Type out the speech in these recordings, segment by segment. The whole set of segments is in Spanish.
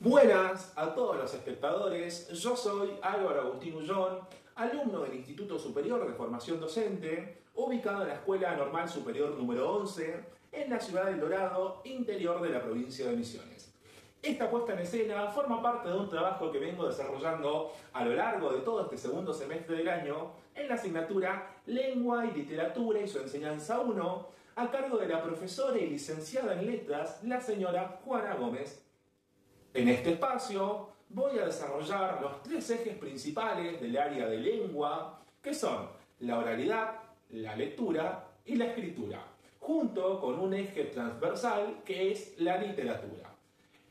Buenas a todos los espectadores, yo soy Álvaro Agustín Ullón, alumno del Instituto Superior de Formación Docente, ubicado en la Escuela Normal Superior número 11, en la ciudad del Dorado, interior de la provincia de Misiones. Esta puesta en escena forma parte de un trabajo que vengo desarrollando a lo largo de todo este segundo semestre del año en la asignatura Lengua y Literatura y su enseñanza 1, a cargo de la profesora y licenciada en Letras, la señora Juana Gómez. En este espacio voy a desarrollar los tres ejes principales del área de lengua, que son la oralidad, la lectura y la escritura, junto con un eje transversal que es la literatura.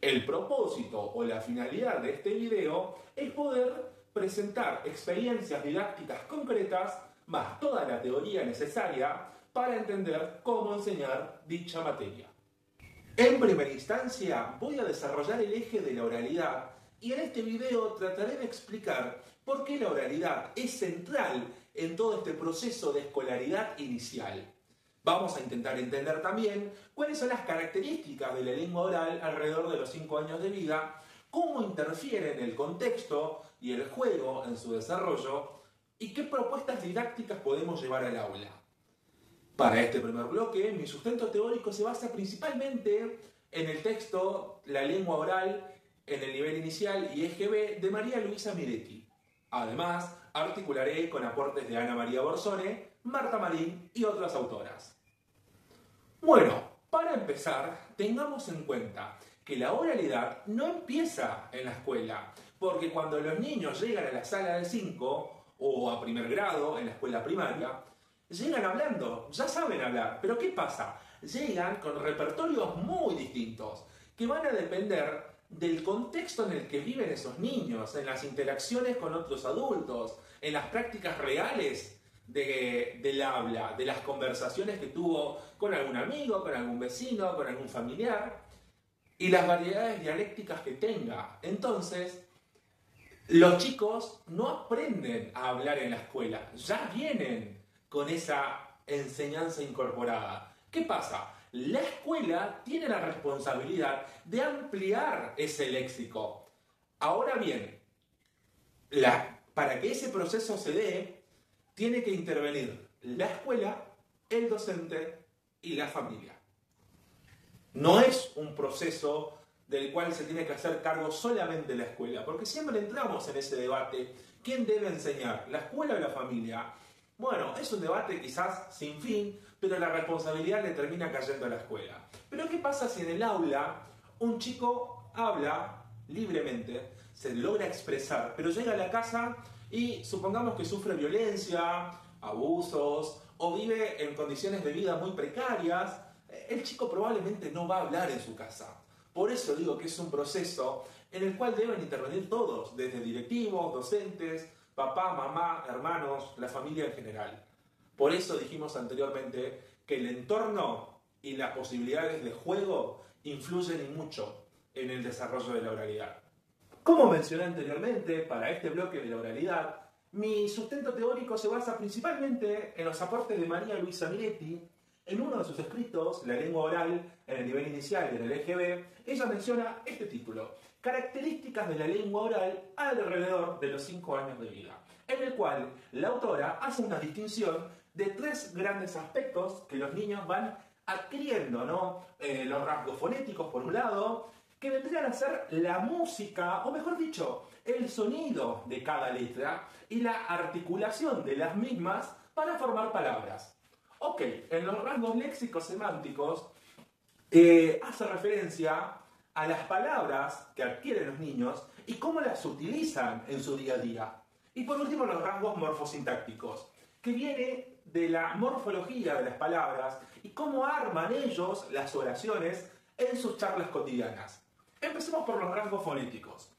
El propósito o la finalidad de este video es poder presentar experiencias didácticas concretas más toda la teoría necesaria para entender cómo enseñar dicha materia. En primera instancia voy a desarrollar el eje de la oralidad y en este video trataré de explicar por qué la oralidad es central en todo este proceso de escolaridad inicial. Vamos a intentar entender también cuáles son las características de la lengua oral alrededor de los 5 años de vida, cómo interfieren el contexto y el juego en su desarrollo y qué propuestas didácticas podemos llevar al aula. Para este primer bloque, mi sustento teórico se basa principalmente en el texto La lengua oral en el nivel inicial y eje B de María Luisa Miretti. Además, articularé con aportes de Ana María Borsone, Marta Marín y otras autoras. Bueno, para empezar, tengamos en cuenta que la oralidad no empieza en la escuela, porque cuando los niños llegan a la sala de 5 o a primer grado en la escuela primaria, llegan hablando, ya saben hablar, pero ¿qué pasa? Llegan con repertorios muy distintos, que van a depender del contexto en el que viven esos niños, en las interacciones con otros adultos, en las prácticas reales del habla, de las conversaciones que tuvo con algún amigo, con algún vecino, con algún familiar, y las variedades dialécticas que tenga. Entonces, los chicos no aprenden a hablar en la escuela, ya vienen con esa enseñanza incorporada. ¿Qué pasa? La escuela tiene la responsabilidad de ampliar ese léxico. Ahora bien, para que ese proceso se dé, tiene que intervenir la escuela, el docente y la familia. No es un proceso del cual se tiene que hacer cargo solamente la escuela, porque siempre entramos en ese debate. ¿Quién debe enseñar? ¿La escuela o la familia? Bueno, es un debate quizás sin fin, pero la responsabilidad le termina cayendo a la escuela. Pero ¿qué pasa si en el aula un chico habla libremente, se logra expresar, pero llega a la casa y supongamos que sufre violencia, abusos, o vive en condiciones de vida muy precarias? El chico probablemente no va a hablar en su casa. Por eso digo que es un proceso en el cual deben intervenir todos, desde directivos, docentes, papá, mamá, hermanos, la familia en general. Por eso dijimos anteriormente que el entorno y las posibilidades de juego influyen y mucho en el desarrollo de la oralidad. Como mencioné anteriormente, para este bloque de la oralidad, mi sustento teórico se basa principalmente en los aportes de María Luisa Miretti. En uno de sus escritos, La lengua oral en el nivel inicial y en el eje B, ella menciona este título: Características de la lengua oral alrededor de los 5 años de vida, en el cual la autora hace una distinción de 3 grandes aspectos que los niños van adquiriendo, ¿no? Los rasgos fonéticos, por un lado, que vendrían a ser la música, o mejor dicho, el sonido de cada letra y la articulación de las mismas para formar palabras. Ok, en los rasgos léxicos semánticos hace referencia a las palabras que adquieren los niños y cómo las utilizan en su día a día. Y por último, los rasgos morfosintácticos, que viene de la morfología de las palabras y cómo arman ellos las oraciones en sus charlas cotidianas. Empecemos por los rasgos fonéticos.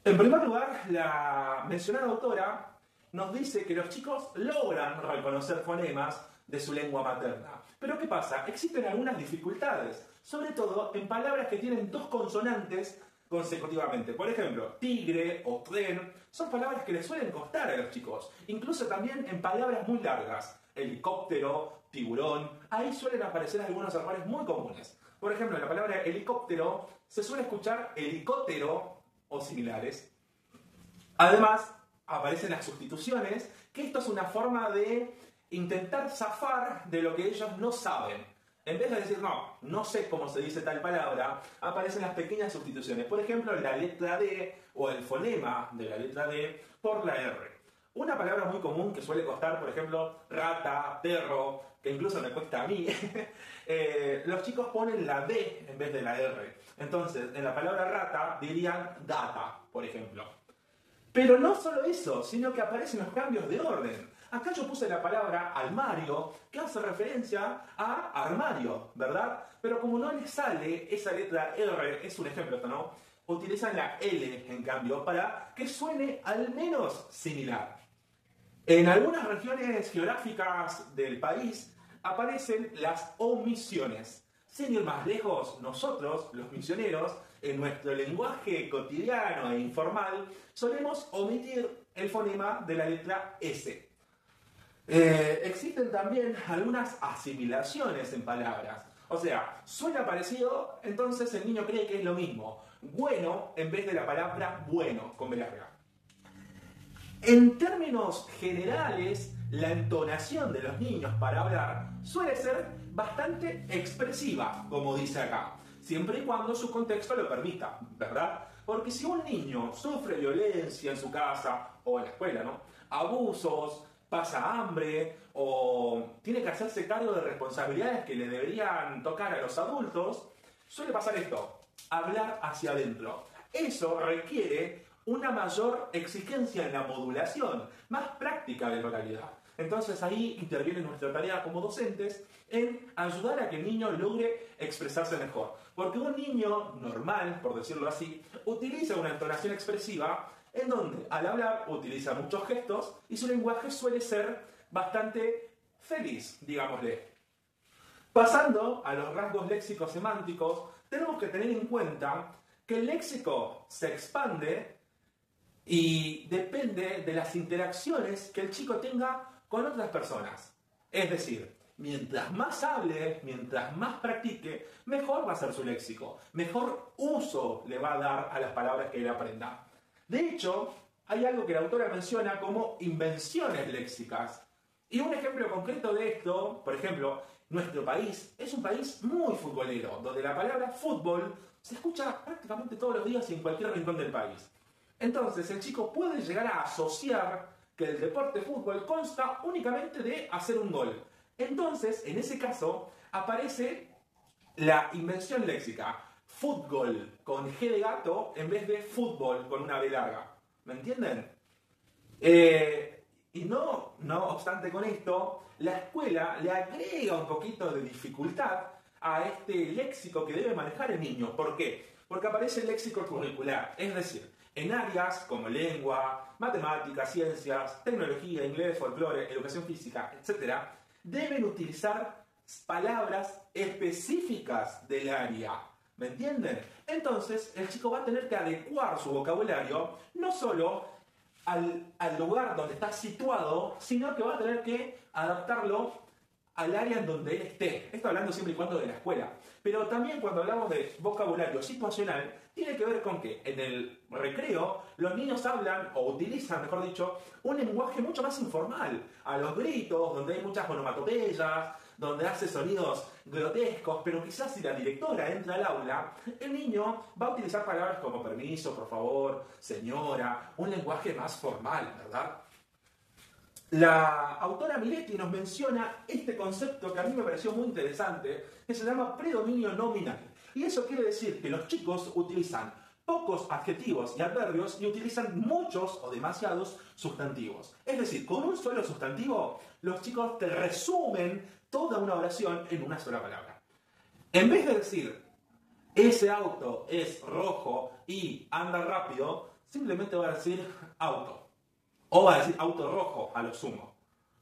En primer lugar, la mencionada autora nos dice que los chicos logran reconocer fonemas de su lengua materna. Pero ¿qué pasa? Existen algunas dificultades, sobre todo en palabras que tienen 2 consonantes consecutivamente. Por ejemplo, tigre o tren son palabras que les suelen costar a los chicos. Incluso también en palabras muy largas, helicóptero, tiburón, ahí suelen aparecer algunos errores muy comunes. Por ejemplo, en la palabra helicóptero se suele escuchar helicóptero o similares. Además, aparecen las sustituciones, que esto es una forma de intentar zafar de lo que ellos no saben. En vez de decir, no sé cómo se dice tal palabra, aparecen las pequeñas sustituciones. Por ejemplo, la letra D o el fonema de la letra D por la R. Una palabra muy común que suele costar, por ejemplo, rata, perro, que incluso me cuesta a mí, los chicos ponen la D en vez de la R. Entonces, en la palabra rata dirían data, por ejemplo. Pero no solo eso, sino que aparecen los cambios de orden. Acá yo puse la palabra armario, que hace referencia a armario, ¿verdad? Pero como no les sale esa letra R, es un ejemplo, ¿no? Utilizan la L, en cambio, para que suene al menos similar. En algunas regiones geográficas del país aparecen las omisiones. Sin ir más lejos, nosotros, los misioneros, en nuestro lenguaje cotidiano e informal, solemos omitir el fonema de la letra S. Existen también algunas asimilaciones en palabras. O sea, suena parecido, entonces el niño cree que es lo mismo. Bueno en vez de la palabra bueno, con B larga. En términos generales, la entonación de los niños para hablar suele ser bastante expresiva, como dice acá, siempre y cuando su contexto lo permita, ¿verdad? Porque si un niño sufre violencia en su casa o en la escuela, ¿no? Abusos, pasa hambre o tiene que hacerse cargo de responsabilidades que le deberían tocar a los adultos, suele pasar esto, hablar hacia adentro. Eso requiere una mayor exigencia en la modulación, más práctica de la oralidad. Entonces ahí interviene nuestra tarea como docentes en ayudar a que el niño logre expresarse mejor. Porque un niño normal, por decirlo así, utiliza una entonación expresiva en donde al hablar utiliza muchos gestos y su lenguaje suele ser bastante feliz, digámosle. Pasando a los rasgos léxicos semánticos, tenemos que tener en cuenta que el léxico se expande y depende de las interacciones que el chico tenga con otras personas. Es decir, mientras más hable, mientras más practique, mejor va a ser su léxico, mejor uso le va a dar a las palabras que él aprenda. De hecho, hay algo que la autora menciona como invenciones léxicas. Y un ejemplo concreto de esto, por ejemplo, nuestro país es un país muy futbolero, donde la palabra fútbol se escucha prácticamente todos los días y en cualquier rincón del país. Entonces, el chico puede llegar a asociar que el deporte fútbol consta únicamente de hacer un gol. Entonces, en ese caso, aparece la invención léxica. Fútbol con G de gato en vez de fútbol con una B larga. ¿Me entienden? Y no obstante con esto, la escuela le agrega un poquito de dificultad a este léxico que debe manejar el niño. ¿Por qué? Porque aparece el léxico curricular, es decir, en áreas como lengua, matemáticas, ciencias, tecnología, inglés, folclore, educación física, etc., deben utilizar palabras específicas del área. ¿Me entienden? Entonces, el chico va a tener que adecuar su vocabulario no solo al lugar donde está situado, sino que va a tener que adaptarlo al área en donde él esté. Esto hablando siempre y cuando de la escuela. Pero también cuando hablamos de vocabulario situacional, tiene que ver con que en el recreo los niños hablan, o utilizan, mejor dicho, un lenguaje mucho más informal. A los gritos, donde hay muchas onomatopeyas, donde hace sonidos grotescos, pero quizás si la directora entra al aula, el niño va a utilizar palabras como permiso, por favor, señora, un lenguaje más formal, ¿verdad? La autora Miletti nos menciona este concepto que a mí me pareció muy interesante, que se llama predominio nominal. Y eso quiere decir que los chicos utilizan pocos adjetivos y adverbios y utilizan muchos o demasiados sustantivos. Es decir, con un solo sustantivo, los chicos te resumen toda una oración en una sola palabra. En vez de decir, ese auto es rojo y anda rápido, simplemente va a decir auto. O va a decir auto rojo a lo sumo.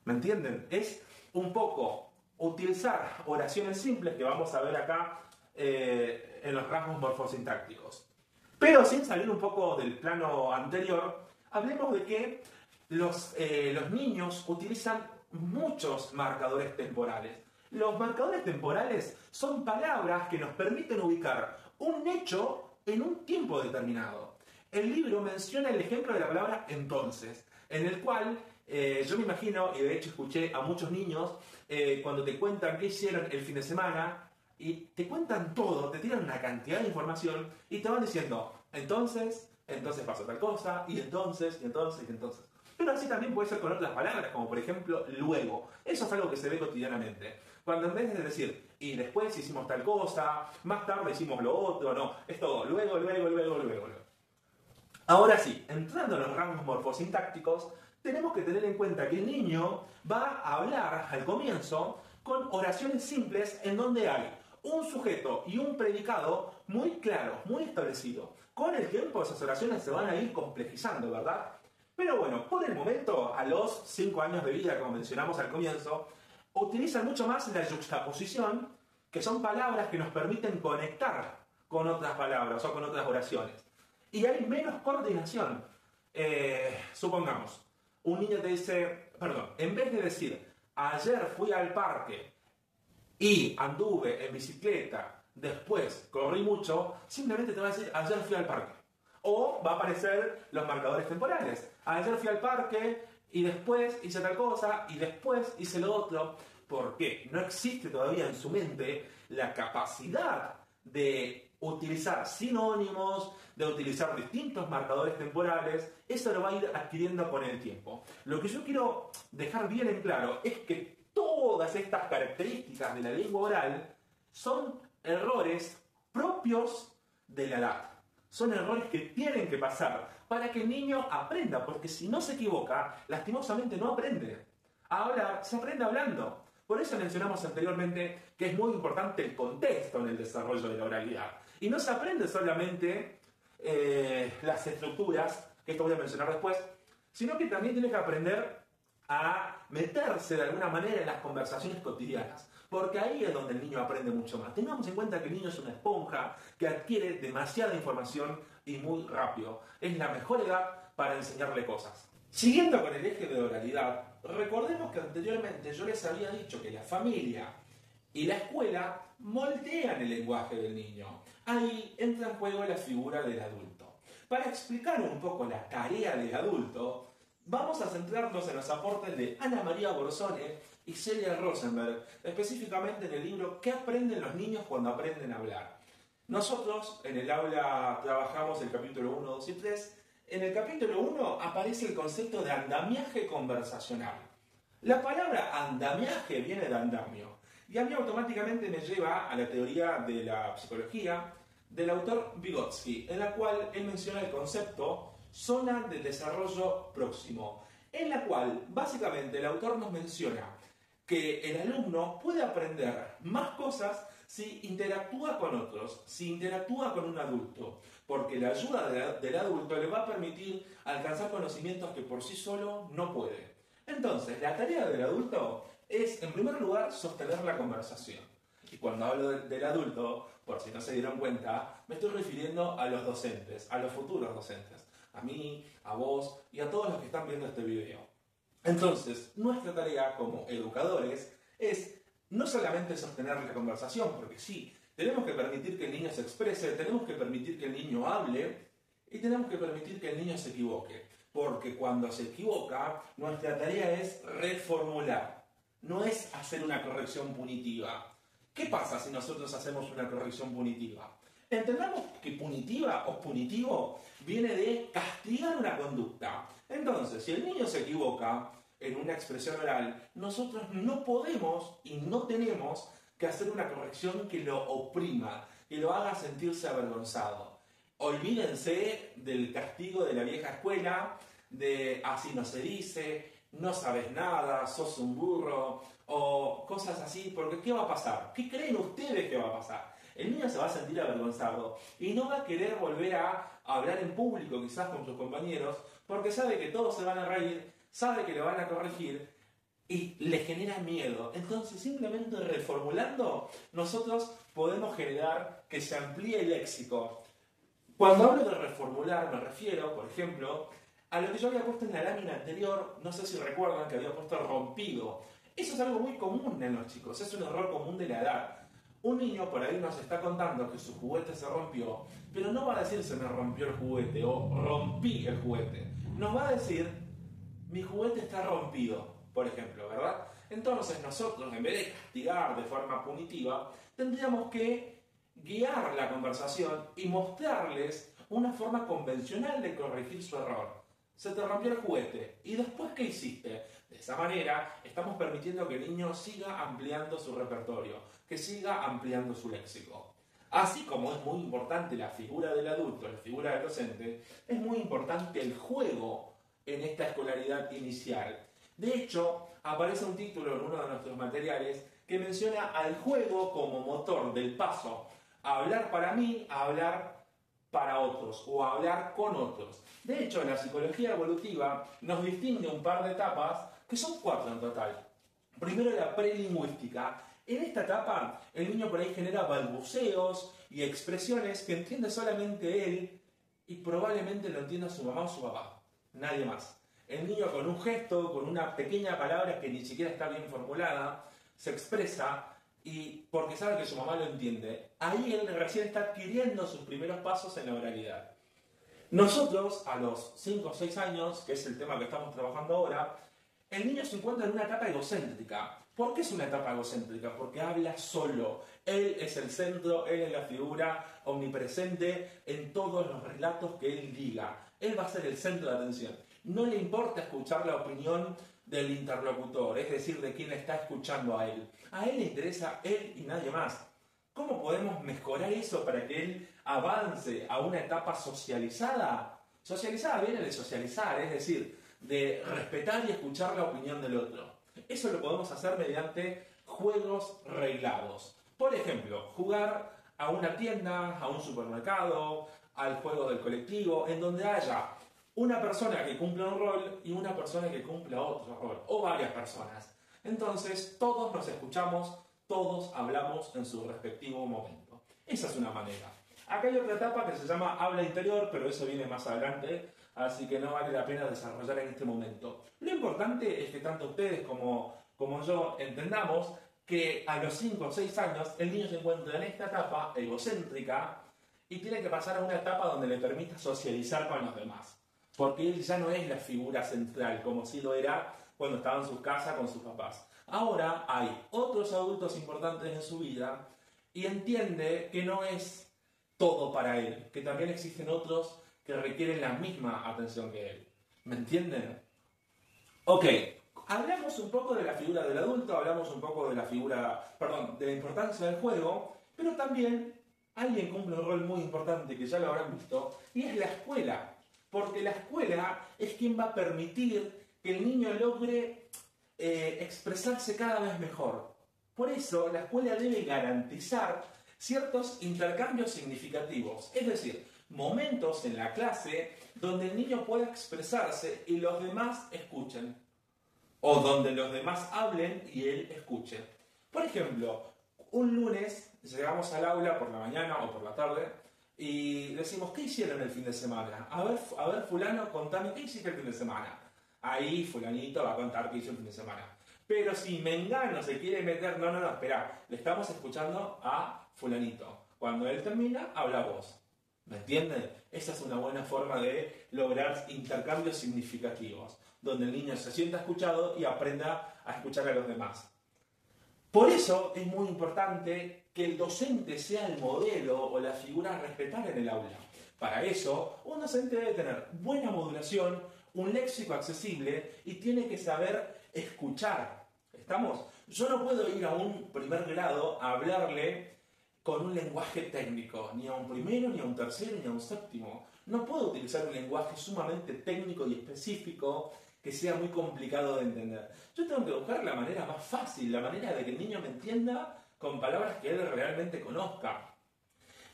¿Me entienden? Es un poco utilizar oraciones simples que vamos a ver acá en los rasgos morfosintácticos. Pero sin salir un poco del plano anterior, hablemos de que los niños utilizan muchos marcadores temporales. Los marcadores temporales son palabras que nos permiten ubicar un hecho en un tiempo determinado. El libro menciona el ejemplo de la palabra entonces, en el cual yo me imagino, y de hecho escuché a muchos niños, cuando te cuentan qué hicieron el fin de semana, y te cuentan todo, te tiran una cantidad de información, y te van diciendo, entonces pasó tal cosa, y entonces. Pero así también puede ser con otras palabras, como por ejemplo, luego. Eso es algo que se ve cotidianamente. Cuando en vez de decir, y después hicimos tal cosa, más tarde hicimos lo otro, no, es todo, luego. Ahora sí, entrando en los rangos morfosintácticos, tenemos que tener en cuenta que el niño va a hablar al comienzo con oraciones simples en donde hay un sujeto y un predicado muy claros, muy establecidos. Con el tiempo esas oraciones se van a ir complejizando, ¿verdad? Pero bueno, por el momento, a los 5 años de vida, como mencionamos al comienzo, utilizan mucho más la yuxtaposición, que son palabras que nos permiten conectar con otras palabras o con otras oraciones. Y hay menos coordinación. Supongamos, un niño te dice, en vez de decir, ayer fui al parque y anduve en bicicleta, después corrí mucho, simplemente te va a decir, ayer fui al parque. O va a aparecer los marcadores temporales. Ayer fui al parque y después hice tal cosa y después hice lo otro. ¿Por qué? No existe todavía en su mente la capacidad de utilizar sinónimos, de utilizar distintos marcadores temporales. Eso lo va a ir adquiriendo con el tiempo. Lo que yo quiero dejar bien en claro es que todas estas características de la lengua oral son errores propios de la edad. Son errores que tienen que pasar para que el niño aprenda, porque si no se equivoca, lastimosamente no aprende. A hablar se aprende hablando. Por eso mencionamos anteriormente que es muy importante el contexto en el desarrollo de la oralidad. Y no se aprende solamente las estructuras, que esto voy a mencionar después, sino que también tiene que aprender a meterse de alguna manera en las conversaciones cotidianas. Porque ahí es donde el niño aprende mucho más. Tengamos en cuenta que el niño es una esponja que adquiere demasiada información y muy rápido. Es la mejor edad para enseñarle cosas. Siguiendo con el eje de oralidad, recordemos que anteriormente yo les había dicho que la familia y la escuela moldean el lenguaje del niño. Ahí entra en juego la figura del adulto. Para explicar un poco la tarea del adulto, vamos a centrarnos en los aportes de Ana María Borzone y Celia Rosenberg, específicamente en el libro ¿Qué aprenden los niños cuando aprenden a hablar? Nosotros en el aula trabajamos el capítulo 1, 2 y 3. En el capítulo 1 aparece el concepto de andamiaje conversacional. La palabra andamiaje viene de andamio y a mí automáticamente me lleva a la teoría de la psicología del autor Vygotsky, en la cual él menciona el concepto zona de desarrollo próximo, en la cual básicamente el autor nos menciona que el alumno puede aprender más cosas si interactúa con otros, si interactúa con un adulto, porque la ayuda del adulto le va a permitir alcanzar conocimientos que por sí solo no puede. Entonces, la tarea del adulto es, en primer lugar, sostener la conversación. Y cuando hablo del adulto, por si no se dieron cuenta, me estoy refiriendo a los docentes, a los futuros docentes, a mí, a vos y a todos los que están viendo este video. Entonces, nuestra tarea como educadores es no solamente sostener la conversación, porque sí, tenemos que permitir que el niño se exprese, tenemos que permitir que el niño hable y tenemos que permitir que el niño se equivoque. Porque cuando se equivoca, nuestra tarea es reformular, no es hacer una corrección punitiva. ¿Qué pasa si nosotros hacemos una corrección punitiva? Entendamos que punitiva o punitivo viene de castigar una conducta. Entonces, si el niño se equivoca en una expresión oral, nosotros no podemos y no tenemos que hacer una corrección que lo oprima, que lo haga sentirse avergonzado. Olvídense del castigo de la vieja escuela, de así no se dice, no sabes nada, sos un burro, o cosas así, porque ¿qué va a pasar? ¿Qué creen ustedes que va a pasar? El niño se va a sentir avergonzado y no va a querer volver a hablar en público, quizás con sus compañeros, porque sabe que todos se van a reír, sabe que le van a corregir y le genera miedo. Entonces, simplemente reformulando, nosotros podemos generar que se amplíe el léxico. Cuando hablo de reformular, me refiero, por ejemplo, a lo que yo había puesto en la lámina anterior, no sé si recuerdan que había puesto rompido. Eso es algo muy común en los chicos, es un error común de la edad. Un niño por ahí nos está contando que su juguete se rompió, pero no va a decir se me rompió el juguete o rompí el juguete. Nos va a decir mi juguete está rompido, por ejemplo, ¿verdad? Entonces nosotros, en vez de castigar de forma punitiva, tendríamos que guiar la conversación y mostrarles una forma convencional de corregir su error. Se te rompió el juguete. ¿Y después qué hiciste? De esa manera estamos permitiendo que el niño siga ampliando su repertorio, que siga ampliando su léxico. Así como es muy importante la figura del adulto, la figura del docente, es muy importante el juego en esta escolaridad inicial. De hecho, aparece un título en uno de nuestros materiales que menciona al juego como motor del paso a hablar para mí, a hablar para otros o a hablar con otros. De hecho, la psicología evolutiva nos distingue un par de etapas, que son 4 en total. Primero, la prelingüística. En esta etapa, el niño por ahí genera balbuceos y expresiones que entiende solamente él y probablemente lo entienda su mamá o su papá. Nadie más. El niño con un gesto, con una pequeña palabra que ni siquiera está bien formulada, se expresa y porque sabe que su mamá lo entiende. Ahí él recién está adquiriendo sus primeros pasos en la oralidad. Nosotros, a los 5 o 6 años, que es el tema que estamos trabajando ahora, el niño se encuentra en una etapa egocéntrica. ¿Por qué es una etapa egocéntrica? Porque habla solo. Él es el centro, él es la figura omnipresente en todos los relatos que él diga. Él va a ser el centro de atención. No le importa escuchar la opinión del interlocutor, es decir, de quien está escuchando a él. A él le interesa él y nadie más. ¿Cómo podemos mejorar eso para que él avance a una etapa socializada? Socializada viene de socializar, es decir, de respetar y escuchar la opinión del otro. Eso lo podemos hacer mediante juegos reglados. Por ejemplo, jugar a una tienda, a un supermercado, al juego del colectivo, en donde haya una persona que cumpla un rol y una persona que cumpla otro rol, o varias personas. Entonces, todos nos escuchamos, todos hablamos en su respectivo momento. Esa es una manera. Acá hay otra etapa que se llama habla interior, pero eso viene más adelante, así que no vale la pena desarrollar en este momento. Lo importante es que tanto ustedes como yo entendamos que a los 5 o 6 años el niño se encuentra en esta etapa egocéntrica y tiene que pasar a una etapa donde le permita socializar con los demás. Porque él ya no es la figura central, como sí lo era cuando estaba en su casa con sus papás. Ahora hay otros adultos importantes en su vida y entiende que no es todo para él, que también existen otros que requieren la misma atención que él. ¿Me entienden? Ok, hablamos un poco de la figura del adulto, hablamos un poco de de la importancia del juego, pero también alguien cumple un rol muy importante que ya lo habrán visto, y es la escuela. Porque la escuela es quien va a permitir que el niño logre expresarse cada vez mejor. Por eso, la escuela debe garantizar ciertos intercambios significativos, es decir, momentos en la clase donde el niño pueda expresarse y los demás escuchen, o donde los demás hablen y él escuche. Por ejemplo, un lunes llegamos al aula por la mañana o por la tarde y decimos, ¿qué hicieron el fin de semana? A ver, fulano, contame, ¿qué hiciste el fin de semana? Ahí fulanito va a contar qué hizo el fin de semana. Pero si Mengano se quiere meter, no, espera, le estamos escuchando a fulanito. Cuando él termina, habla vos. ¿Me entienden? Esa es una buena forma de lograr intercambios significativos, donde el niño se sienta escuchado y aprenda a escuchar a los demás. Por eso es muy importante que el docente sea el modelo o la figura a respetar en el aula. Para eso, un docente debe tener buena modulación, un léxico accesible y tiene que saber escuchar. ¿Estamos? Yo no puedo ir a un primer grado a hablarle con un lenguaje técnico, ni a un primero, ni a un tercero, ni a un séptimo. No puedo utilizar un lenguaje sumamente técnico y específico que sea muy complicado de entender. Yo tengo que buscar la manera más fácil, la manera de que el niño me entienda con palabras que él realmente conozca.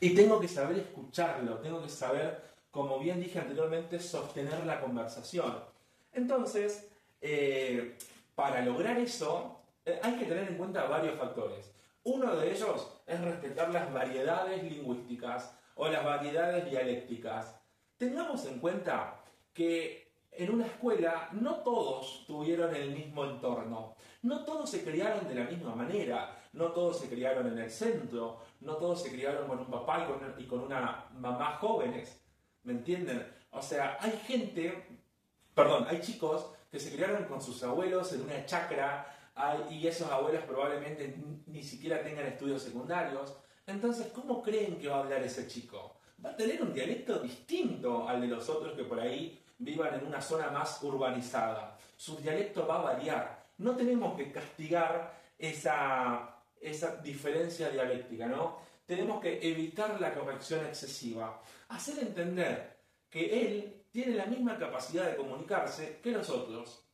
Y tengo que saber escucharlo, tengo que saber, como bien dije anteriormente, sostener la conversación. Entonces, para lograr eso, hay que tener en cuenta varios factores. Uno de ellos es respetar las variedades lingüísticas o las variedades dialécticas. Tengamos en cuenta que en una escuela no todos tuvieron el mismo entorno, no todos se criaron de la misma manera, no todos se criaron en el centro, no todos se criaron con un papá y con una mamá jóvenes, ¿me entienden? O sea, hay chicos que se criaron con sus abuelos en una chacra y esos abuelos probablemente ni siquiera tengan estudios secundarios. Entonces, ¿cómo creen que va a hablar ese chico? Va a tener un dialecto distinto al de los otros que por ahí vivan en una zona más urbanizada. Su dialecto va a variar. No tenemos que castigar esa diferencia dialéctica, ¿no? Tenemos que evitar la corrección excesiva. Hacer entender que él tiene la misma capacidad de comunicarse que nosotros.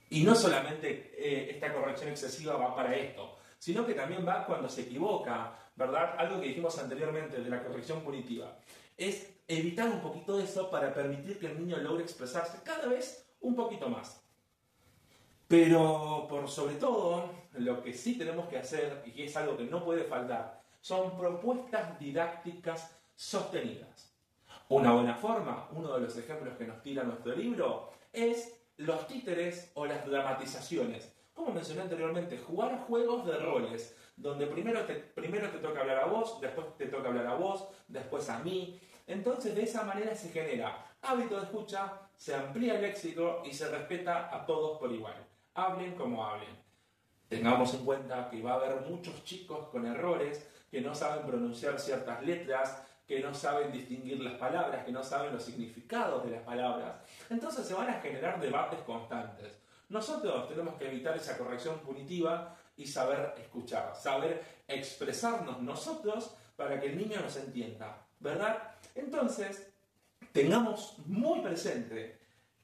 Y no solamente esta corrección excesiva va para esto, sino que también va cuando se equivoca, ¿verdad? Algo que dijimos anteriormente de la corrección punitiva. Es evitar un poquito eso para permitir que el niño logre expresarse cada vez un poquito más. Pero por sobre todo, lo que sí tenemos que hacer, y que es algo que no puede faltar, son propuestas didácticas sostenidas. Una buena forma, uno de los ejemplos que nos tira nuestro libro, es los títeres o las dramatizaciones. Como mencioné anteriormente, jugar juegos de roles, donde primero te toca hablar a vos, después te toca hablar a vos, después a mí. Entonces, de esa manera se genera hábito de escucha, se amplía el léxico y se respeta a todos por igual. Hablen como hablen. Tengamos en cuenta que va a haber muchos chicos con errores, que no saben pronunciar ciertas letras, que no saben distinguir las palabras, que no saben los significados de las palabras. Entonces se van a generar debates constantes. Nosotros tenemos que evitar esa corrección punitiva y saber escuchar, saber expresarnos nosotros para que el niño nos entienda, ¿verdad? Entonces, tengamos muy presente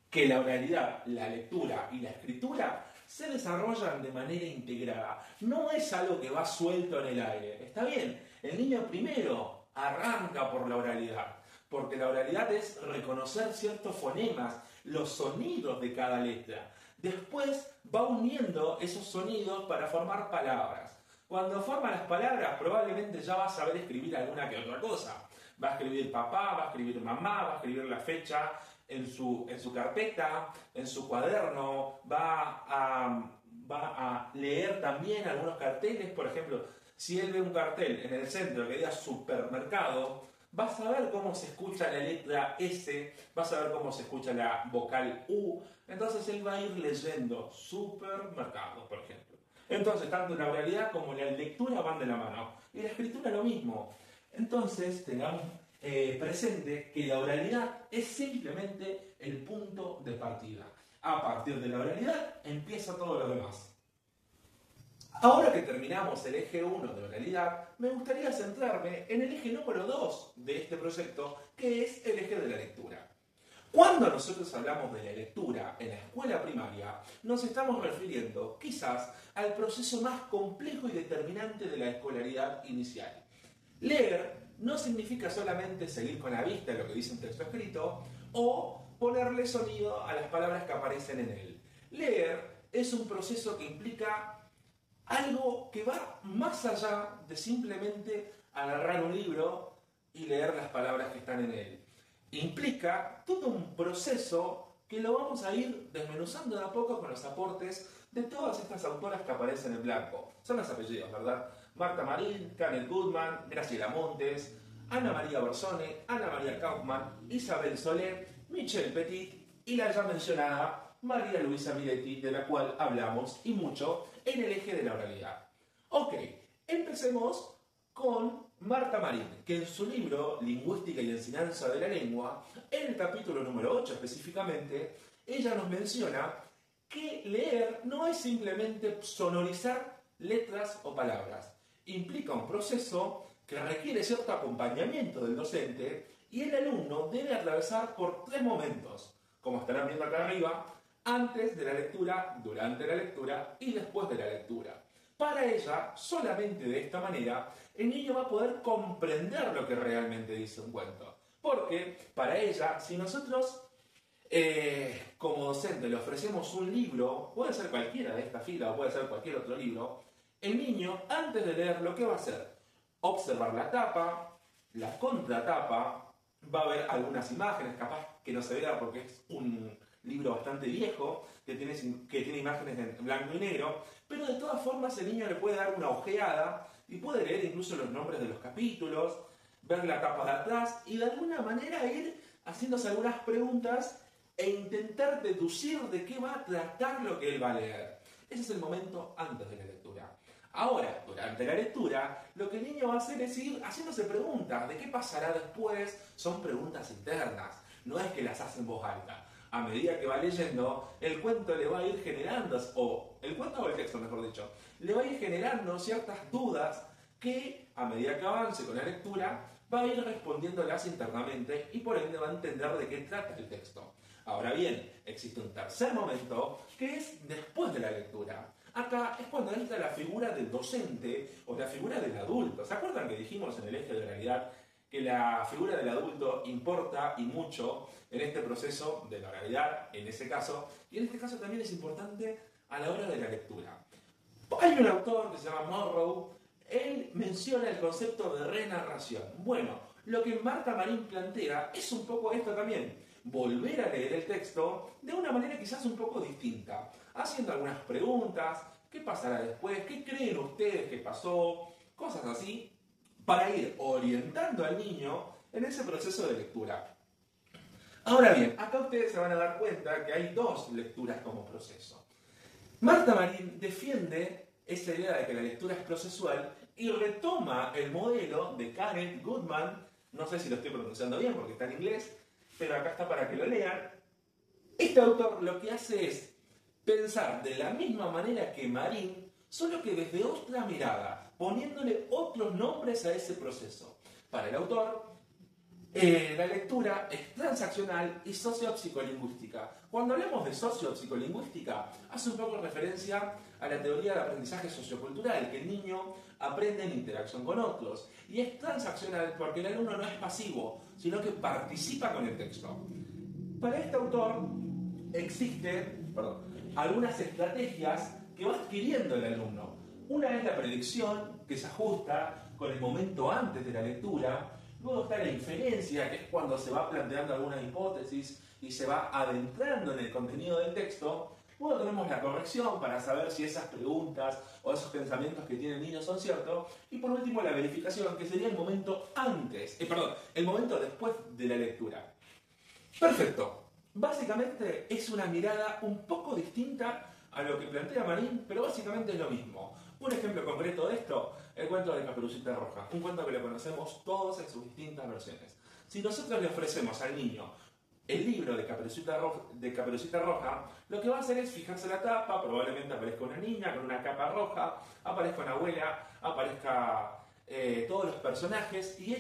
que la oralidad, la lectura y la escritura se desarrollan de manera integrada. No es algo que va suelto en el aire. Está bien, el niño primero arranca por la oralidad, porque la oralidad es reconocer ciertos fonemas, los sonidos de cada letra. Después va uniendo esos sonidos para formar palabras. Cuando forma las palabras, probablemente ya va a saber escribir alguna que otra cosa. Va a escribir papá, va a escribir mamá, va a escribir la fecha en su carpeta, en su cuaderno, va a leer también algunos carteles. Por ejemplo, si él ve un cartel en el centro que diga supermercado, va a saber cómo se escucha la letra S, va a saber cómo se escucha la vocal U. Entonces él va a ir leyendo supermercado, por ejemplo. Entonces, tanto la oralidad como la lectura van de la mano. Y la escritura lo mismo. Entonces, tengamos presente que la oralidad es simplemente el punto de partida. A partir de la oralidad empieza todo lo demás. Ahora que terminamos el eje 1 de oralidad, me gustaría centrarme en el eje número 2 de este proyecto, que es el eje de la lectura. Cuando nosotros hablamos de la lectura en la escuela primaria, nos estamos refiriendo quizás al proceso más complejo y determinante de la escolaridad inicial. Leer no significa solamente seguir con la vista lo que dice un texto escrito o ponerle sonido a las palabras que aparecen en él. Leer es un proceso que implica algo que va más allá de simplemente agarrar un libro y leer las palabras que están en él. Implica todo un proceso que lo vamos a ir desmenuzando de a poco con los aportes de todas estas autoras que aparecen en blanco. Son los apellidos, ¿verdad? Marta Marín, Canet Goodman, Graciela Montes, Ana María Bersone, Ana María Kaufman, Isabel Solé, Michelle Petit y la ya mencionada María Luisa Miretti, de la cual hablamos y mucho en el eje de la oralidad. Ok, empecemos con Marta Marín, que en su libro Lingüística y Enseñanza de la Lengua, en el capítulo número 8 específicamente, ella nos menciona que leer no es simplemente sonorizar letras o palabras. Implica un proceso que requiere cierto acompañamiento del docente y el alumno debe atravesar por 3 momentos, como estarán viendo acá arriba: antes de la lectura, durante la lectura y después de la lectura. Para ella, solamente de esta manera, el niño va a poder comprender lo que realmente dice un cuento. Porque para ella, si nosotros como docente le ofrecemos un libro, puede ser cualquiera de esta fila o puede ser cualquier otro libro, el niño, antes de leer, lo que va a hacer: observar la tapa, la contratapa, va a ver algunas imágenes, capaz que no se vea porque es libro bastante viejo, que tiene imágenes en blanco y negro, pero de todas formas el niño le puede dar una ojeada y puede leer incluso los nombres de los capítulos, ver la tapa de atrás y de alguna manera ir haciéndose algunas preguntas e intentar deducir de qué va a tratar lo que él va a leer. Ese es el momento antes de la lectura. Ahora, durante la lectura, lo que el niño va a hacer es ir haciéndose preguntas. ¿De qué pasará después? Son preguntas internas. No es que las hace en voz alta. A medida que va leyendo, el cuento le va a ir generando, o el cuento o el texto, mejor dicho, le va a ir generando ciertas dudas que, a medida que avance con la lectura, va a ir respondiéndolas internamente y por ende va a entender de qué trata el texto. Ahora bien, existe un tercer momento que es después de la lectura. Acá es cuando entra la figura del docente o la figura del adulto. ¿Se acuerdan que dijimos en el eje de oralidad que la figura del adulto importa y mucho en este proceso de la oralidad, en ese caso, y en este caso también es importante a la hora de la lectura? Hay un autor que se llama Morrow, él menciona el concepto de renarración. Bueno, lo que Marta Marín plantea es un poco esto también, volver a leer el texto de una manera quizás un poco distinta, haciendo algunas preguntas, ¿qué pasará después? ¿Qué creen ustedes que pasó? Cosas así, para ir orientando al niño en ese proceso de lectura. Ahora bien, acá ustedes se van a dar cuenta que hay dos lecturas como proceso. Marta Marín defiende esa idea de que la lectura es procesual y retoma el modelo de Kenneth Goodman, no sé si lo estoy pronunciando bien porque está en inglés, pero acá está para que lo lean. Este autor lo que hace es pensar de la misma manera que Marín, solo que desde otra mirada, poniéndole otros nombres a ese proceso. Para el autor, la lectura es transaccional y socio-psicolingüística. Cuando hablamos de socio-psicolingüística, hace un poco referencia a la teoría de aprendizaje sociocultural, que el niño aprende en interacción con otros. Y es transaccional porque el alumno no es pasivo, sino que participa con el texto. Para este autor existen algunas estrategias que va adquiriendo el alumno. Una es la predicción, que se ajusta con el momento antes de la lectura. Luego está la inferencia, que es cuando se va planteando alguna hipótesis y se va adentrando en el contenido del texto. Luego tenemos la corrección para saber si esas preguntas o esos pensamientos que tiene el niño son ciertos. Y por último la verificación, que sería el momento el momento después de la lectura. Perfecto. Básicamente es una mirada un poco distinta a lo que plantea Marín, pero básicamente es lo mismo. Un ejemplo concreto de esto, el cuento de Caperucita Roja, un cuento que lo conocemos todos en sus distintas versiones. Si nosotros le ofrecemos al niño el libro de Caperucita Roja, lo que va a hacer es fijarse la tapa, probablemente aparezca una niña con una capa roja, aparezca una abuela, aparezca todos los personajes, y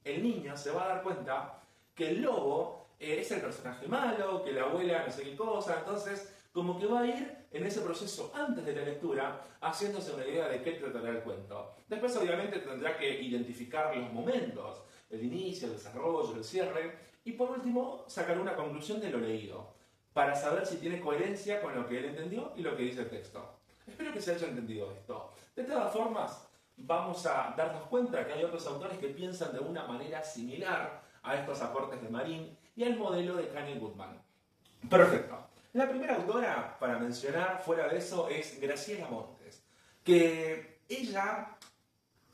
el niño se va a dar cuenta que el lobo es el personaje malo, que la abuela no sé qué cosa. Entonces como que va a ir en ese proceso antes de la lectura haciéndose una idea de qué tratará el cuento. Después obviamente tendrá que identificar los momentos, el inicio, el desarrollo, el cierre, y por último sacar una conclusión de lo leído, para saber si tiene coherencia con lo que él entendió y lo que dice el texto. Espero que se haya entendido esto. De todas formas, vamos a darnos cuenta que hay otros autores que piensan de una manera similar a estos aportes de Marín y al modelo de Kenneth Goodman. Perfecto. La primera autora para mencionar fuera de eso es Graciela Montes, que ella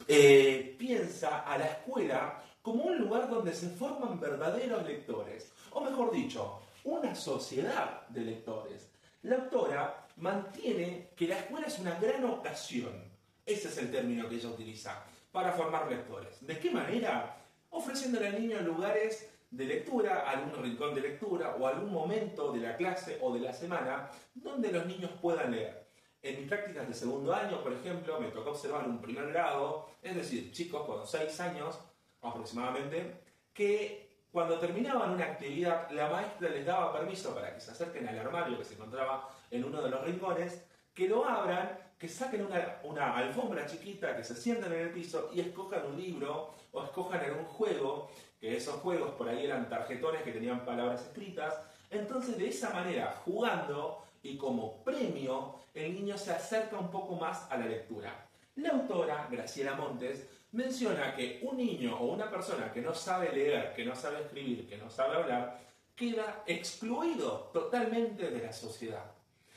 piensa a la escuela como un lugar donde se forman verdaderos lectores, o mejor dicho, una sociedad de lectores. La autora mantiene que la escuela es una gran ocasión, ese es el término que ella utiliza, para formar lectores. ¿De qué manera? Ofreciéndole al niño lugares de lectura, algún rincón de lectura o algún momento de la clase o de la semana donde los niños puedan leer. En mis prácticas de segundo año, por ejemplo, me tocó observar un primer grado, es decir, chicos con 6 años aproximadamente, que cuando terminaban una actividad, la maestra les daba permiso para que se acerquen al armario que se encontraba en uno de los rincones, que lo abran, que saquen una alfombra chiquita, que se sienten en el piso y escojan un libro o escojan algún juego, que esos juegos por ahí eran tarjetones que tenían palabras escritas. Entonces de esa manera, jugando y como premio, el niño se acerca un poco más a la lectura. La autora, Graciela Montes, menciona que un niño o una persona que no sabe leer, que no sabe escribir, que no sabe hablar, queda excluido totalmente de la sociedad.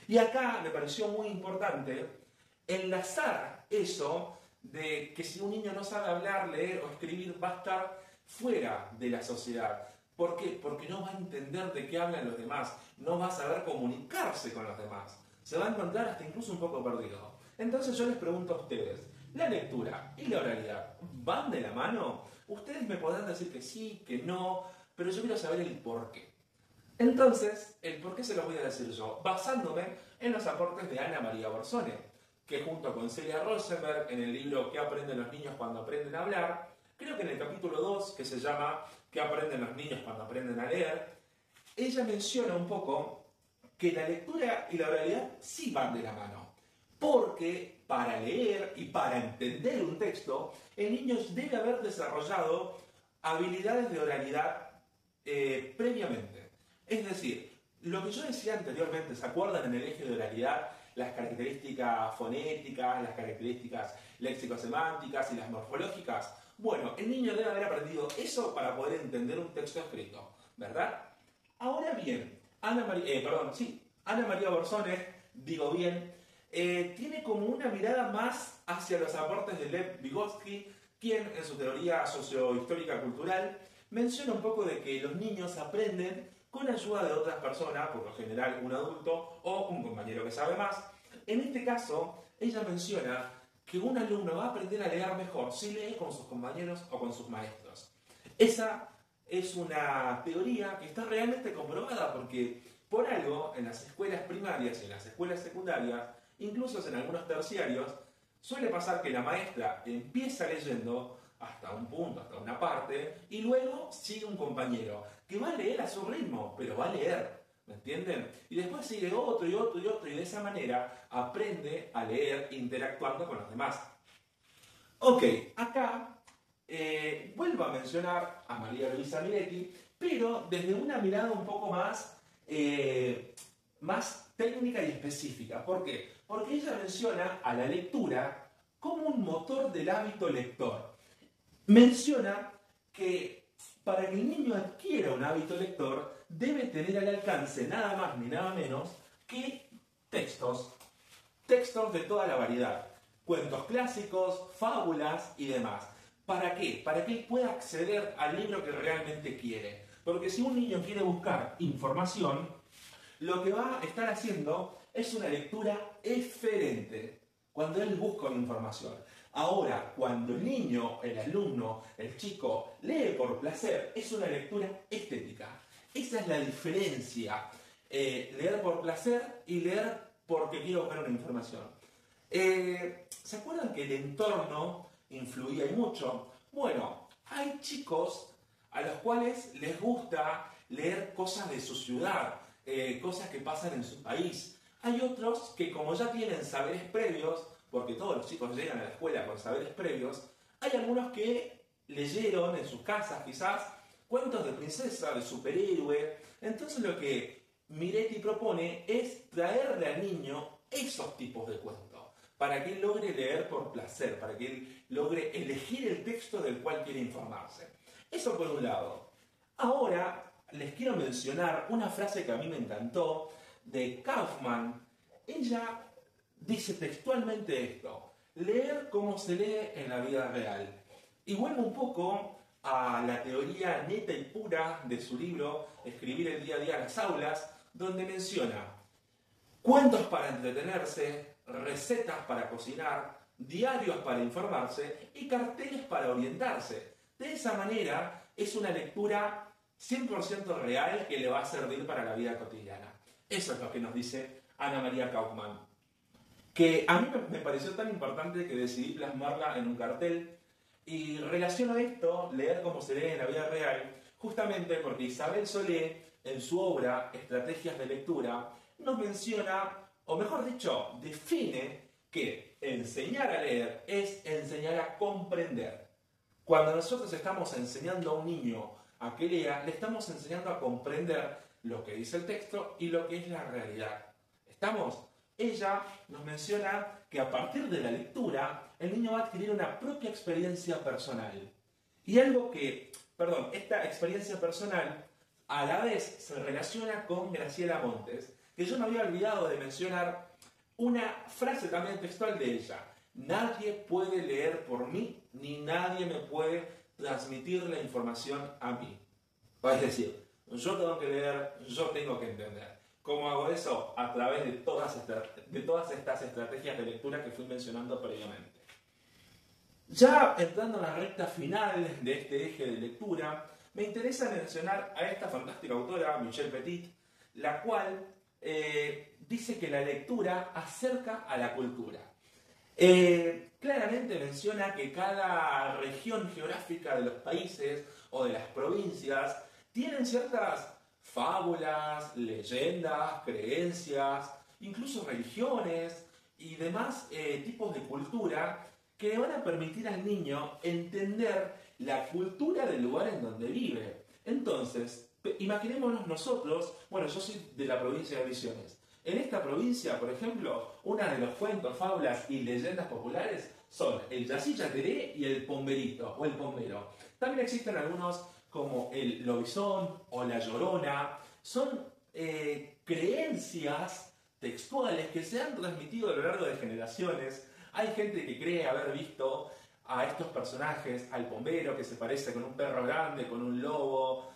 Y acá me pareció muy importante enlazar eso de que si un niño no sabe hablar, leer o escribir, va a estar fuera de la sociedad. ¿Por qué? Porque no va a entender de qué hablan los demás, no va a saber comunicarse con los demás. Se va a encontrar hasta incluso un poco perdido. Entonces yo les pregunto a ustedes, ¿la lectura y la oralidad van de la mano? Ustedes me podrán decir que sí, que no, pero yo quiero saber el por qué. Entonces, el por qué se lo voy a decir yo, basándome en los aportes de Ana María Borzone, que junto con Celia Rosenberg, en el libro ¿Qué aprenden los niños cuando aprenden a hablar?, creo que en el capítulo 2, que se llama ¿Qué aprenden los niños cuando aprenden a leer?, ella menciona un poco que la lectura y la oralidad sí van de la mano. Porque para leer y para entender un texto, el niño debe haber desarrollado habilidades de oralidad previamente. Es decir, lo que yo decía anteriormente, ¿se acuerdan en el eje de oralidad? Las características fonéticas, las características léxico-semánticas y las morfológicas. Bueno, el niño debe haber aprendido eso para poder entender un texto escrito, ¿verdad? Ahora bien, Ana María Borzone, digo bien, tiene como una mirada más hacia los aportes de Lev Vygotsky, quien en su teoría sociohistórica cultural menciona un poco de que los niños aprenden con ayuda de otras personas, por lo general un adulto o un compañero que sabe más. En este caso, ella menciona que un alumno va a aprender a leer mejor si lee con sus compañeros o con sus maestros. Esa es una teoría que está realmente comprobada porque por algo en las escuelas primarias y en las escuelas secundarias, incluso en algunos terciarios, suele pasar que la maestra empieza leyendo hasta un punto, hasta una parte, y luego sigue un compañero que va a leer a su ritmo, pero va a leer, ¿me entienden? Y después sigue otro y otro y otro, y de esa manera aprende a leer interactuando con los demás. Ok, acá vuelvo a mencionar a María Luisa Miretti, pero desde una mirada un poco más técnica y específica. ¿Por qué? Porque ella menciona a la lectura como un motor del hábito lector. Menciona que para que el niño adquiera un hábito lector, debe tener al alcance nada más ni nada menos que textos de toda la variedad, cuentos clásicos, fábulas y demás. ¿Para qué? Para que él pueda acceder al libro que realmente quiere. Porque si un niño quiere buscar información, lo que va a estar haciendo es una lectura eferente, cuando él busca una información. Ahora, cuando el niño, el alumno, el chico, lee por placer, es una lectura estética. Esa es la diferencia. Leer por placer y leer porque quiero buscar una información. ¿Se acuerdan que el entorno influía mucho? Bueno, hay chicos a los cuales les gusta leer cosas de su ciudad, cosas que pasan en su país. Hay otros que, como ya tienen saberes previos, porque todos los chicos llegan a la escuela con saberes previos, hay algunos que leyeron en sus casas quizás cuentos de princesa, de superhéroe. Entonces lo que Miretti propone es traerle al niño esos tipos de cuentos, para que él logre leer por placer, para que él logre elegir el texto del cual quiere informarse. Eso por un lado. Ahora les quiero mencionar una frase que a mí me encantó, de Kaufman. Ella dice textualmente esto: leer como se lee en la vida real. Y vuelvo un poco a la teoría neta y pura de su libro Escribir el día a día en las aulas, donde menciona cuentos para entretenerse, recetas para cocinar, diarios para informarse y carteles para orientarse. De esa manera es una lectura 100% real que le va a servir para la vida cotidiana. Eso es lo que nos dice Ana María Kaufman, que a mí me pareció tan importante que decidí plasmarla en un cartel. Y relaciono esto, leer como se lee en la vida real, justamente porque Isabel Solé, en su obra Estrategias de Lectura, nos menciona, o mejor dicho, define que enseñar a leer es enseñar a comprender. Cuando nosotros estamos enseñando a un niño a que lea, le estamos enseñando a comprender lo que dice el texto y lo que es la realidad. ¿Estamos? Ella nos menciona que a partir de la lectura, el niño va a adquirir una propia experiencia personal. Y esta experiencia personal a la vez se relaciona con Graciela Montes, que yo me había olvidado de mencionar una frase también textual de ella. Nadie puede leer por mí, ni nadie me puede transmitir la información a mí. Es decir, yo tengo que leer, yo tengo que entender. ¿Cómo hago eso? A través de todas estas estrategias de lectura que fui mencionando previamente. Ya entrando en la recta final de este eje de lectura, me interesa mencionar a esta fantástica autora, Michelle Petit, la cual dice que la lectura acerca a la cultura. Claramente menciona que cada región geográfica de los países o de las provincias tienen ciertas fábulas, leyendas, creencias, incluso religiones y demás tipos de cultura que le van a permitir al niño entender la cultura del lugar en donde vive. Entonces, imaginémonos nosotros, bueno, yo soy de la provincia de Misiones. En esta provincia, por ejemplo, una de los cuentos, fábulas y leyendas populares son el Yací Yateré y el Pomberito o el Pombero. También existen algunos como el Lobizón o la Llorona. Son creencias textuales que se han transmitido a lo largo de generaciones. Hay gente que cree haber visto a estos personajes, al Pombero, que se parece con un perro grande, con un lobo,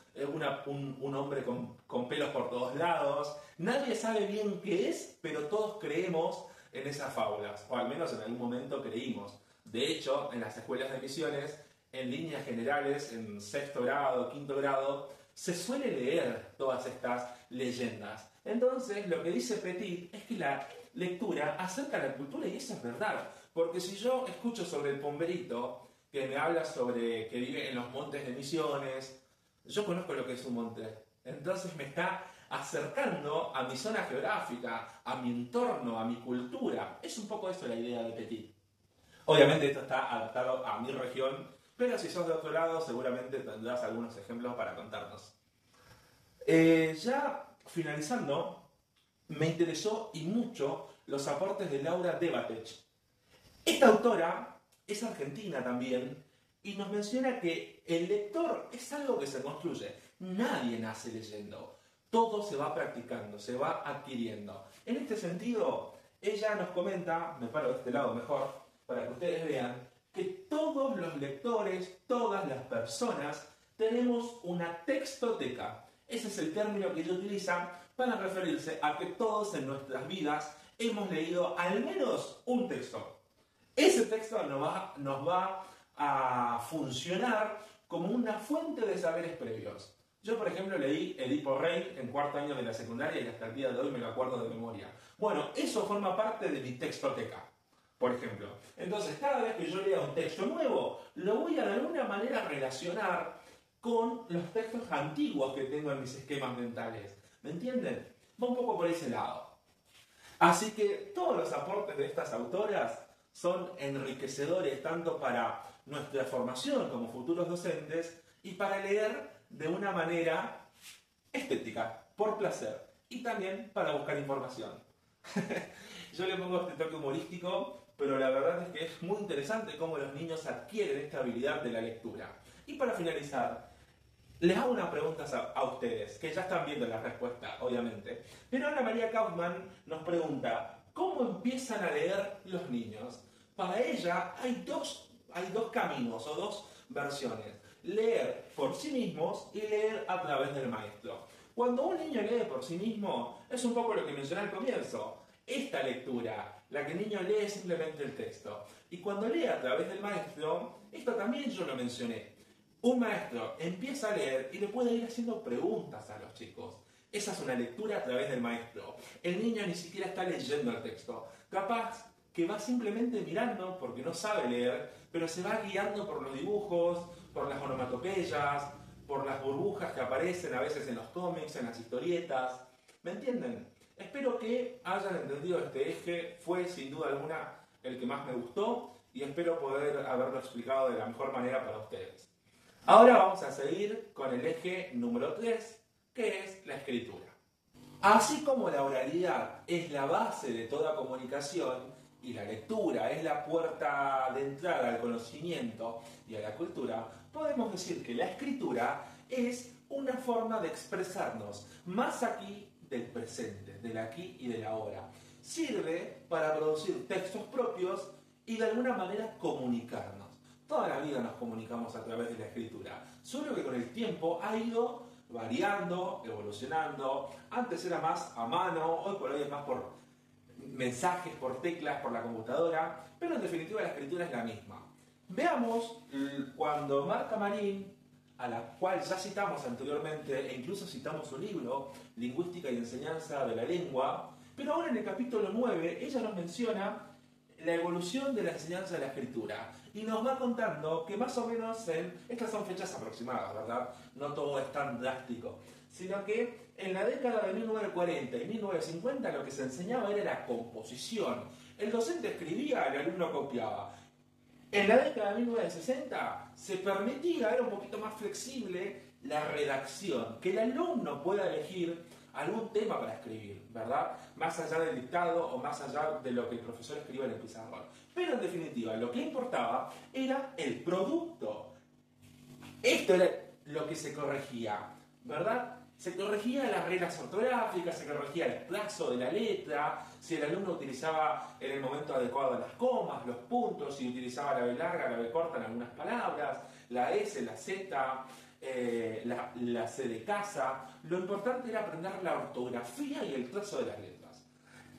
un hombre con pelos por todos lados. Nadie sabe bien qué es, pero todos creemos en esas fábulas, o al menos en algún momento creímos. De hecho, en las escuelas de misiones, en líneas generales, en sexto grado, quinto grado, se suele leer todas estas leyendas. Entonces, lo que dice Petit es que la lectura acerca a la cultura, y eso es verdad. Porque si yo escucho sobre el Pomberito, que me habla sobre que vive en los montes de Misiones, yo conozco lo que es un monte. Entonces me está acercando a mi zona geográfica, a mi entorno, a mi cultura. Es un poco eso la idea de Petit. Obviamente esto está adaptado a mi región, pero si sos de otro lado seguramente tendrás algunos ejemplos para contarnos. Ya finalizando, me interesó y mucho los aportes de Laura Debatech. Esta autora es argentina también y nos menciona que el lector es algo que se construye. Nadie nace leyendo. Todo se va practicando, se va adquiriendo. En este sentido, ella nos comenta, me paro de este lado mejor, para que ustedes vean, que todos los lectores, todas las personas, tenemos una textoteca. Ese es el término que ella utiliza para referirse a que todos en nuestras vidas hemos leído al menos un texto. Ese texto nos va a funcionar como una fuente de saberes previos. Yo, por ejemplo, leí Edipo Rey en cuarto año de la secundaria y hasta el día de hoy me lo acuerdo de memoria. Bueno, eso forma parte de mi textoteca, por ejemplo. Entonces, cada vez que yo lea un texto nuevo, lo voy a de alguna manera relacionar con los textos antiguos que tengo en mis esquemas mentales. ¿Me entienden? Va un poco por ese lado. Así que todos los aportes de estas autoras son enriquecedores tanto para nuestra formación como futuros docentes y para leer de una manera estética, por placer, y también para buscar información. Yo le pongo este toque humorístico, pero la verdad es que es muy interesante cómo los niños adquieren esta habilidad de la lectura. Y para finalizar, les hago unas preguntas a ustedes, que ya están viendo la respuesta, obviamente. Pero Ana María Kaufman nos pregunta, ¿cómo empiezan a leer los niños? Para ella hay dos caminos o dos versiones. Leer por sí mismos y leer a través del maestro. Cuando un niño lee por sí mismo, es un poco lo que mencioné al comienzo. Esta lectura, la que el niño lee simplemente el texto. Y cuando lee a través del maestro, esto también yo lo mencioné. Un maestro empieza a leer y le puede ir haciendo preguntas a los chicos. Esa es una lectura a través del maestro. El niño ni siquiera está leyendo el texto. Capaz que va simplemente mirando porque no sabe leer, pero se va guiando por los dibujos, por las onomatopeyas, por las burbujas que aparecen a veces en los cómics, en las historietas. ¿Me entienden? Espero que hayan entendido este eje. Fue sin duda alguna el que más me gustó y espero poder haberlo explicado de la mejor manera para ustedes. Ahora vamos a seguir con el eje número 3, que es la escritura. Así como la oralidad es la base de toda comunicación y la lectura es la puerta de entrada al conocimiento y a la cultura, podemos decir que la escritura es una forma de expresarnos más aquí del presente, del aquí y del ahora. Sirve para producir textos propios y de alguna manera comunicarnos. Toda la vida nos comunicamos a través de la escritura, solo que con el tiempo ha ido variando, evolucionando. Antes era más a mano, hoy por hoy es más por mensajes, por teclas, por la computadora, pero en definitiva la escritura es la misma. Veamos cuando Marta Marín, a la cual ya citamos anteriormente, e incluso citamos su libro, Lingüística y Enseñanza de la Lengua, pero ahora en el capítulo 9 ella nos menciona la evolución de la enseñanza de la escritura y nos va contando que más o menos estas son fechas aproximadas, ¿verdad? No todo es tan drástico, sino que en la década de 1940 y 1950 lo que se enseñaba era la composición. El docente escribía, el alumno copiaba. En la década de 1960 se permitía, era un poquito más flexible, la redacción, que el alumno pueda elegir algún tema para escribir, ¿verdad? Más allá del dictado o más allá de lo que el profesor escriba en el pizarrón. Pero en definitiva, lo que importaba era el producto. Esto era lo que se corregía, ¿verdad? Se corregía las reglas ortográficas, se corregía el plazo de la letra, si el alumno utilizaba en el momento adecuado las comas, los puntos, si utilizaba la B larga, la B corta en algunas palabras, la S, la Z, la C de casa. Lo importante era aprender la ortografía y el trazo de las letras.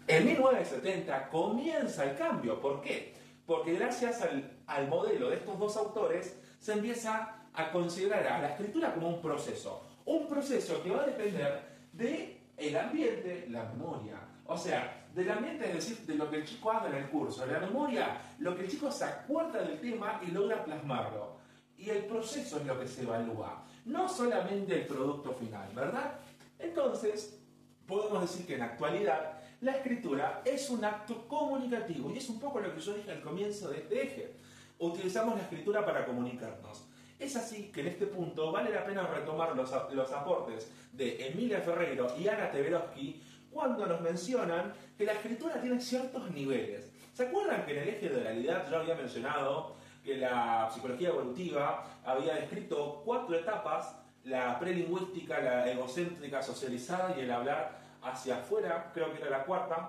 En 1970 comienza el cambio. ¿Por qué? Porque gracias al modelo de estos dos autores se empieza a considerar a la escritura como un proceso. Un proceso que va a depender del ambiente, la memoria. O sea, del ambiente, es decir, de lo que el chico haga en el curso. La memoria, lo que el chico se acuerda del tema y logra plasmarlo. Y el proceso es lo que se evalúa, no solamente el producto final, ¿verdad? Entonces, podemos decir que en la actualidad la escritura es un acto comunicativo y es un poco lo que yo dije al comienzo de este eje. Utilizamos la escritura para comunicarnos. Es así que en este punto vale la pena retomar los aportes de Emilia Ferreiro y Ana Teberovsky cuando nos mencionan que la escritura tiene ciertos niveles. ¿Se acuerdan que en el eje de oralidad yo había mencionado que la psicología evolutiva había descrito 4 etapas: la prelingüística, la egocéntrica, socializada y el hablar hacia afuera? Creo que era la 4ª.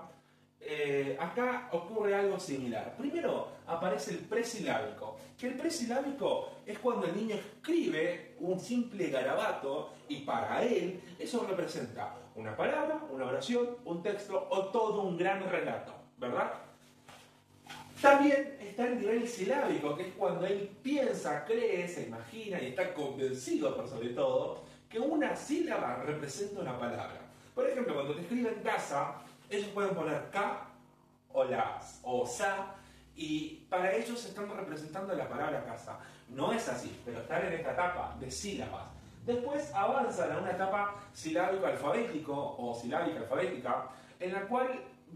Acá ocurre algo similar. Primero aparece el presilábico, que el presilábico es cuando el niño escribe un simple garabato y para él eso representa una palabra, una oración, un texto o todo un gran relato, ¿verdad? También está el nivel silábico, que es cuando él piensa, cree, se imagina y está convencido, por sobre todo, que una sílaba representa una palabra. Por ejemplo, cuando te escriben casa, ellos pueden poner K o las o sa, y para ellos están representando la palabra casa. No es así, pero están en esta etapa de sílabas. Después avanzan a una etapa silábico-alfabético o silábica-alfabética, en la cual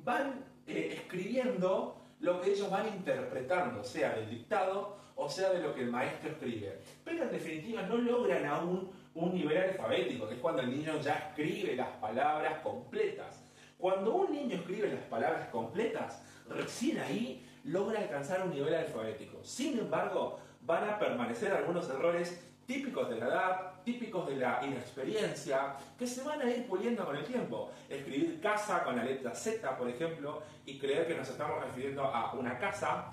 van escribiendo lo que ellos van interpretando, sea del dictado o sea de lo que el maestro escribe. Pero en definitiva no logran aún un nivel alfabético, que es cuando el niño ya escribe las palabras completas. Cuando un niño escribe las palabras completas, recién ahí logra alcanzar un nivel alfabético. Sin embargo, van a permanecer algunos errores típicos de la edad, típicos de la inexperiencia, que se van a ir puliendo con el tiempo. Escribir casa con la letra Z, por ejemplo, y creer que nos estamos refiriendo a una casa,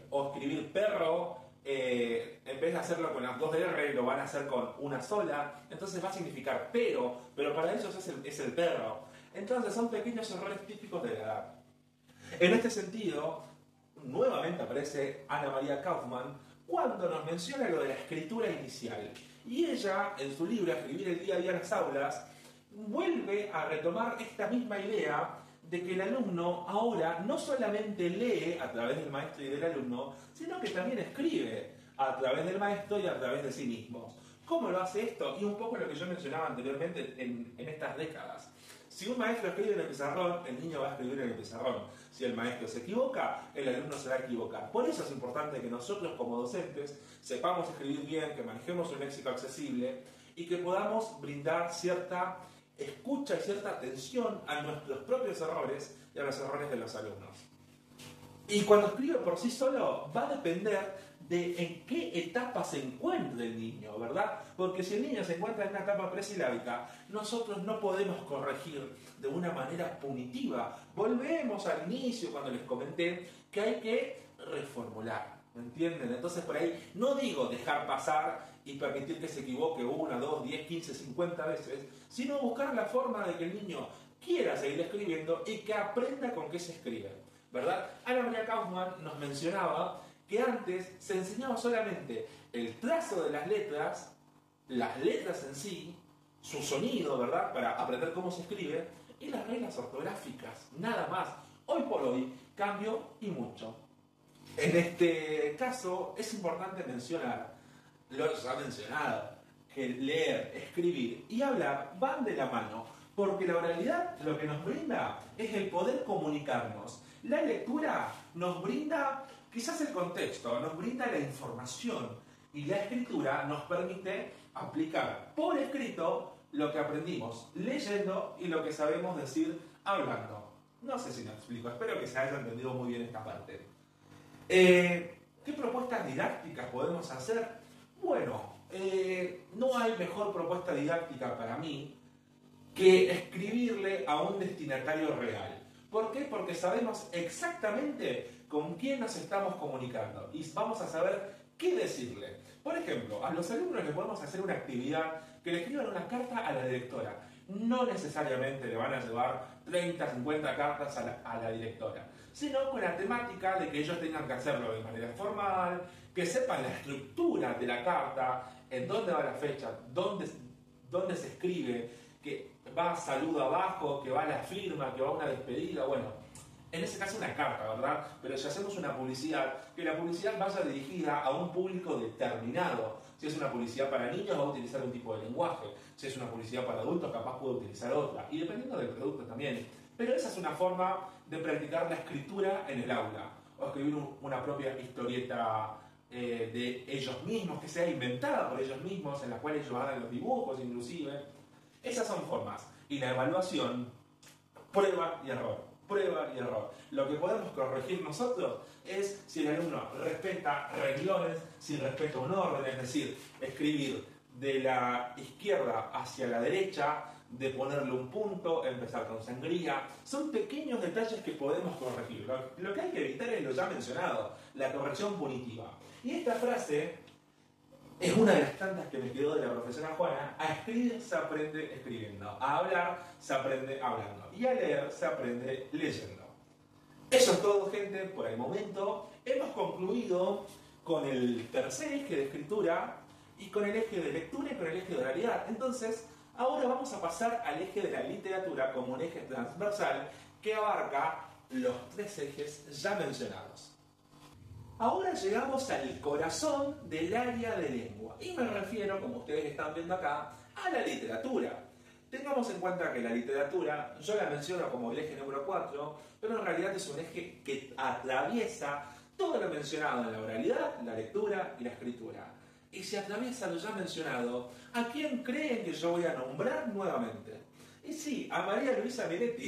o escribir perro, en vez de hacerlo con las 2 R, lo van a hacer con una sola, entonces va a significar pero para ellos es el perro. Entonces son pequeños errores típicos de la edad. En este sentido, nuevamente aparece Ana María Kaufman cuando nos menciona lo de la escritura inicial. Y ella, en su libro Escribir el día a día en las aulas, vuelve a retomar esta misma idea de que el alumno ahora no solamente lee a través del maestro y del alumno, sino que también escribe a través del maestro y a través de sí mismo. ¿Cómo lo hace esto? Y un poco lo que yo mencionaba anteriormente en estas décadas. Si un maestro escribe en el pizarrón, el niño va a escribir en el pizarrón. Si el maestro se equivoca, el alumno se va a equivocar. Por eso es importante que nosotros como docentes sepamos escribir bien, que manejemos un léxico accesible y que podamos brindar cierta escucha y cierta atención a nuestros propios errores y a los errores de los alumnos. Y cuando escribe por sí solo, va a depender de en qué etapa se encuentra el niño, ¿verdad? Porque si el niño se encuentra en una etapa presilábica, nosotros no podemos corregir de una manera punitiva. Volvemos al inicio cuando les comenté que hay que reformular, ¿me entienden? Entonces por ahí no digo dejar pasar y permitir que se equivoque 1, 2, 10, 15, 50 veces, sino buscar la forma de que el niño quiera seguir escribiendo y que aprenda con qué se escribe, ¿verdad? Ana María Kaufman nos mencionaba que antes se enseñaba solamente el trazo de las letras en sí, su sonido, ¿verdad? Para aprender cómo se escribe, y las reglas ortográficas, nada más. Hoy por hoy cambió y mucho. En este caso es importante mencionar, lo ha mencionado, que leer, escribir y hablar van de la mano, porque la oralidad lo que nos brinda es el poder comunicarnos. La lectura nos brinda quizás el contexto, nos brinda la información, y la escritura nos permite aplicar por escrito lo que aprendimos leyendo y lo que sabemos decir hablando. No sé si me explico, espero que se haya entendido muy bien esta parte. ¿Qué propuestas didácticas podemos hacer? Bueno, no hay mejor propuesta didáctica para mí que escribirle a un destinatario real. ¿Por qué? Porque sabemos exactamente con quién nos estamos comunicando y vamos a saber qué decirle. Por ejemplo, a los alumnos les podemos hacer una actividad que le escriban una carta a la directora. No necesariamente le van a llevar 30, 50 cartas a la directora, sino con la temática de que ellos tengan que hacerlo de manera formal, que sepan la estructura de la carta, en dónde va la fecha, dónde se escribe, que va saludo abajo, que va la firma, que va una despedida, bueno, en ese caso una carta, ¿verdad? Pero si hacemos una publicidad, que la publicidad vaya dirigida a un público determinado. Si es una publicidad para niños, va a utilizar un tipo de lenguaje. Si es una publicidad para adultos, capaz puede utilizar otra. Y dependiendo del producto también. Pero esa es una forma de practicar la escritura en el aula. O escribir una propia historieta de ellos mismos, que sea inventada por ellos mismos, en la cual ellos hagan los dibujos inclusive. Esas son formas. Y la evaluación, prueba y error. Prueba y error. Lo que podemos corregir nosotros es si el alumno respeta renglones, si respeta un orden, es decir, escribir de la izquierda hacia la derecha, de ponerle un punto, empezar con sangría. Son pequeños detalles que podemos corregir. Lo que hay que evitar es lo ya mencionado, la corrección punitiva. Y esta frase es una de las tantas que me quedó de la profesora Juana. A escribir se aprende escribiendo, a hablar se aprende hablando y a leer se aprende leyendo. Eso es todo, gente, por el momento. Hemos concluido con el tercer eje de escritura y con el eje de lectura y con el eje de oralidad. Entonces, ahora vamos a pasar al eje de la literatura como un eje transversal que abarca los tres ejes ya mencionados. Ahora llegamos al corazón del área de lengua y me refiero, como ustedes están viendo acá, a la literatura. Tengamos en cuenta que la literatura, yo la menciono como el eje número 4, pero en realidad es un eje que atraviesa todo lo mencionado en la oralidad, la lectura y la escritura. Y si atraviesa lo ya mencionado, ¿a quién creen que yo voy a nombrar nuevamente? Y sí, a María Luisa Miretti.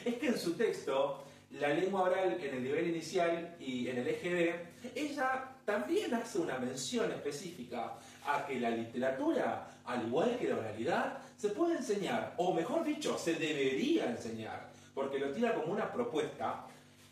Es que en su texto, La lengua oral en el nivel inicial y en el eje D, ella también hace una mención específica a que la literatura, al igual que la oralidad, se puede enseñar, o mejor dicho, se debería enseñar, porque lo tira como una propuesta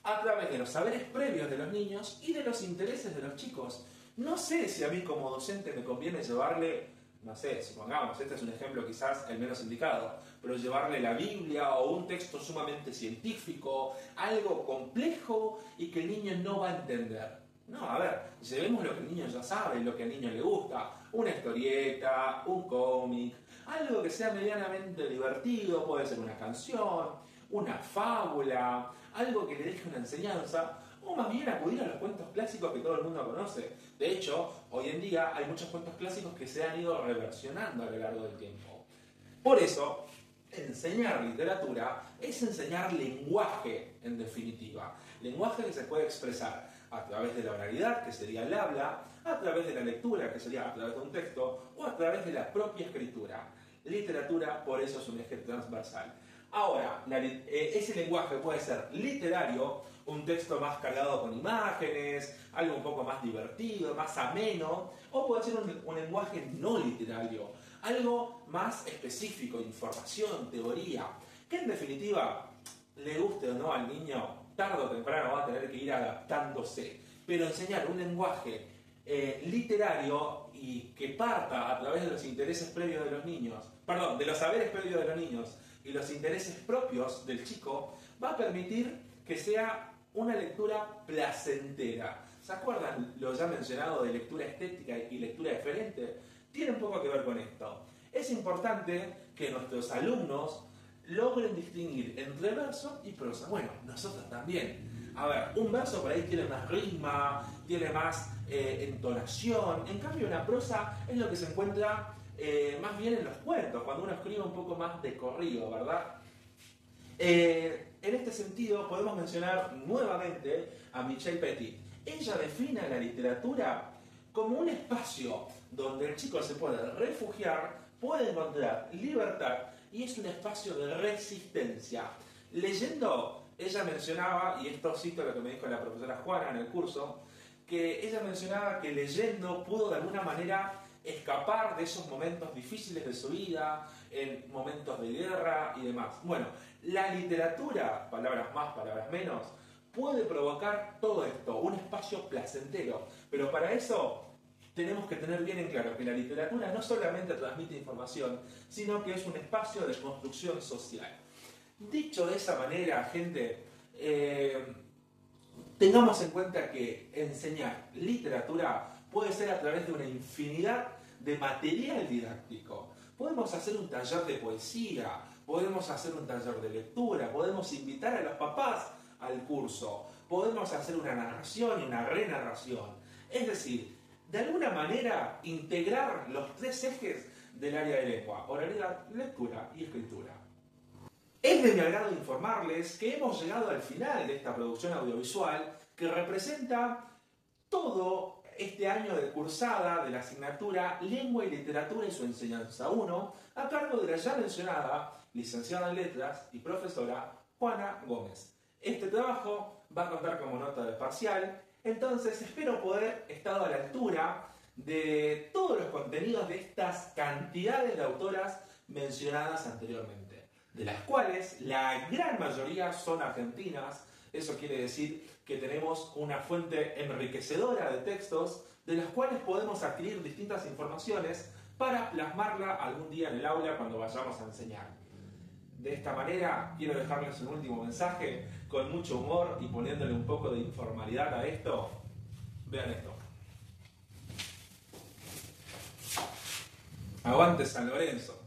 a través de los saberes previos de los niños y de los intereses de los chicos. No sé si a mí como docente me conviene llevarle, no sé, supongamos, este es un ejemplo quizás el menos indicado, pero llevarle la Biblia o un texto sumamente científico, algo complejo y que el niño no va a entender. No, a ver, llevemos lo que el niño ya sabe, lo que al niño le gusta, una historieta, un cómic, algo que sea medianamente divertido, puede ser una canción, una fábula, algo que le deje una enseñanza, o más bien acudir a los cuentos clásicos que todo el mundo conoce. De hecho, hoy en día hay muchos cuentos clásicos que se han ido reversionando a lo largo del tiempo. Por eso, enseñar literatura es enseñar lenguaje, en definitiva. Lenguaje que se puede expresar a través de la oralidad, que sería el habla, a través de la lectura, que sería a través de un texto, o a través de la propia escritura. Literatura, por eso, es un eje transversal. Ahora, ese lenguaje puede ser literario, un texto más cargado con imágenes, algo un poco más divertido, más ameno, o puede ser un lenguaje no literario, algo más específico, información, teoría, que en definitiva, le guste o no al niño, tarde o temprano va a tener que ir adaptándose. Pero enseñar un lenguaje literario y que parta a través de los intereses previos de los niños, perdón, de los saberes previos de los niños y los intereses propios del chico, va a permitir que sea una lectura placentera. ¿Se acuerdan lo ya mencionado de lectura estética y lectura diferente? Tiene un poco que ver con esto. Es importante que nuestros alumnos logren distinguir entre verso y prosa. Bueno, nosotros también. A ver, un verso por ahí tiene más ritmo, tiene más entonación. En cambio, una prosa es lo que se encuentra más bien en los cuentos, cuando uno escribe un poco más de corrido, ¿verdad? En este sentido, podemos mencionar nuevamente a Michelle Petit. Ella define la literatura como un espacio donde el chico se puede refugiar, puede encontrar libertad y es un espacio de resistencia. Leyendo, ella mencionaba, y esto cito lo que me dijo la profesora Juana en el curso, que ella mencionaba que leyendo pudo de alguna manera escapar de esos momentos difíciles de su vida, en momentos de guerra y demás. Bueno, la literatura, palabras más, palabras menos, puede provocar todo esto, un espacio placentero, pero para eso tenemos que tener bien en claro que la literatura no solamente transmite información, sino que es un espacio de construcción social. Dicho de esa manera, gente, tengamos en cuenta que enseñar literatura puede ser a través de una infinidad de material didáctico. Podemos hacer un taller de poesía, podemos hacer un taller de lectura, podemos invitar a los papás al curso, podemos hacer una narración y una renarración. Es decir, de alguna manera integrar los tres ejes del área de lengua: oralidad, lectura y escritura. Es de mi agrado informarles que hemos llegado al final de esta producción audiovisual que representa todo este año de cursada de la asignatura Lengua y Literatura y su Enseñanza 1, a cargo de la ya mencionada licenciada en Letras y profesora Juana Gómez. Este trabajo va a contar como nota de parcial, entonces espero poder estar a la altura de todos los contenidos de estas cantidades de autoras mencionadas anteriormente, de las cuales la gran mayoría son argentinas. Eso quiere decir que tenemos una fuente enriquecedora de textos de las cuales podemos adquirir distintas informaciones para plasmarla algún día en el aula cuando vayamos a enseñar. De esta manera quiero dejarles un último mensaje con mucho humor y poniéndole un poco de informalidad a esto. Vean esto. Aguante San Lorenzo.